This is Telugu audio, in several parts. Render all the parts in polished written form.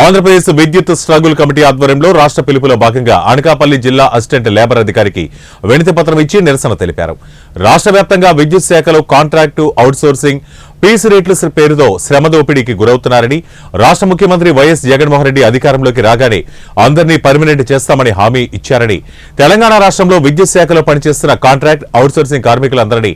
ఆంధ్రప్రదేశ్ విద్యుత్ స్ట్రగుల్ కమిటీ ఆధ్వర్యంలో రాష్ట్ర పిలుపులో భాగంగా అనకాపల్లి జిల్లా అసిస్టెంట్ లేబర్ అధికారికి వినతి పత్రం ఇచ్చి నిరసన తెలిపారు. రాష్ట్ర వ్యాప్తంగా విద్యుత్ శాఖలో కాంట్రాక్టు, అవుట్సోర్సింగ్, పీస్ రేట్ల పేరుతో శ్రమ దోపిడీకి గురవుతున్నారని, రాష్ట్ర ముఖ్యమంత్రి వైఎస్ జగన్మోహన్ రెడ్డి అధికారంలోకి రాగానే అందరినీ పర్మినెంట్ చేస్తామని హామీ ఇచ్చారని, తెలంగాణ రాష్ట్రంలో విద్యుత్ శాఖలో పనిచేస్తున్న కాంట్రాక్ట్, అవుట్సోర్సింగ్ కార్మికులందరినీ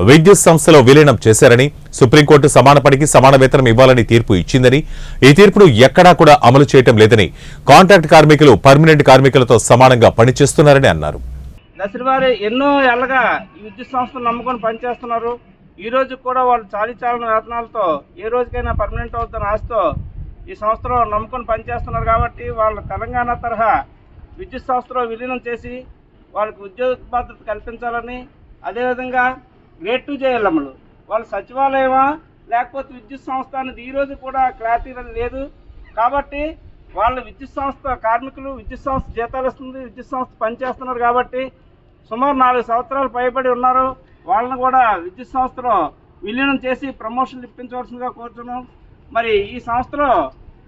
విద్యుత్ సంస్థలో విలీనం చేశారని, సుప్రీంకోర్టు సమాన పనికి సమాన వేతనం ఇవ్వాలని తీర్పు ఇచ్చిందని, ఈ తీర్పును ఎక్కడా కూడా అమలు చేయటం లేదని, కాంట్రాక్ట్ కార్మికులు పర్మినెంట్ కార్మికులతో సమానంగా పనిచేస్తున్నారని అన్నారు. దశలవారీ ఎన్నో ఏళ్లగా ఈ విద్యుత్ సంస్థలు నమ్ముకొని పనిచేస్తున్నారు. ఈ రోజు కూడా వాళ్ళు చాలీచాలని వేతనాలతో ఏ రోజుకైనా పర్మనెంట్ అవుతున్న ఆశతో ఈ సంస్థలో నమ్ముకొని పనిచేస్తున్నారు. కాబట్టి వాళ్ళ తెలంగాణ తరహా విద్యుత్ సంస్థలో విలీనం చేసి వాళ్ళకి ఉద్యోగ భద్రత కల్పించాలని, అదేవిధంగా గ్రేడ్ 2 జేఎల్ఎంలు వాళ్ళ సచివాలయమా లేకపోతే విద్యుత్ సంస్థ అనేది ఈ రోజు కూడా క్లారిటీ లేదు. కాబట్టి వాళ్ళ విద్యుత్ సంస్థ కార్మికులు విద్యుత్ సంస్థ జీతాలు ఇస్తుంది, విద్యుత్ సంస్థ పనిచేస్తున్నారు. కాబట్టి సుమారు 4 సంవత్సరాలు పైబడి ఉన్నారు. వాళ్ళని కూడా విద్యుత్ సంస్థలో విలీనం చేసి ప్రమోషన్లు ఇప్పించవలసిందిగా కోరుతున్నాం. మరి ఈ సంస్థలో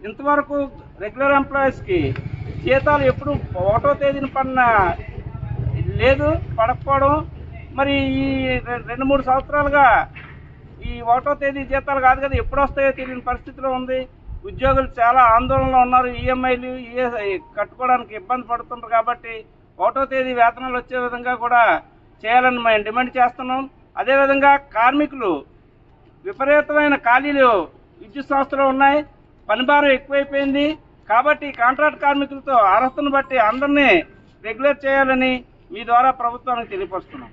ఇంతవరకు రెగ్యులర్ ఎంప్లాయీస్కి జీతాలు ఎప్పుడు 1వ తేదీన పడిన లేదు, పడకపోవడం. మరి ఈ 2-3 సంవత్సరాలుగా ఈ 1వ తేదీ జీతాలు కాదు కదా, ఎప్పుడు వస్తాయో తెలియని పరిస్థితిలో ఉంది. ఉద్యోగులు చాలా ఆందోళనలో ఉన్నారు. ఈఎంఐలు కట్టుకోవడానికి ఇబ్బంది పడుతున్నారు. కాబట్టి 1వ తేదీ వేతనాలు వచ్చే విధంగా కూడా చేయాలని మేము డిమాండ్ చేస్తున్నాం. అదేవిధంగా కార్మికులు విపరీతమైన ఖాళీలు విద్యుత్ సంస్థలో ఉన్నాయి, పనిభారం ఎక్కువైపోయింది. కాబట్టి కాంట్రాక్ట్ కార్మికులతో అర్హతను బట్టి అందరినీ రెగ్యులర్ చేయాలని మీ ద్వారా ప్రభుత్వానికి తెలియపరుస్తున్నాం.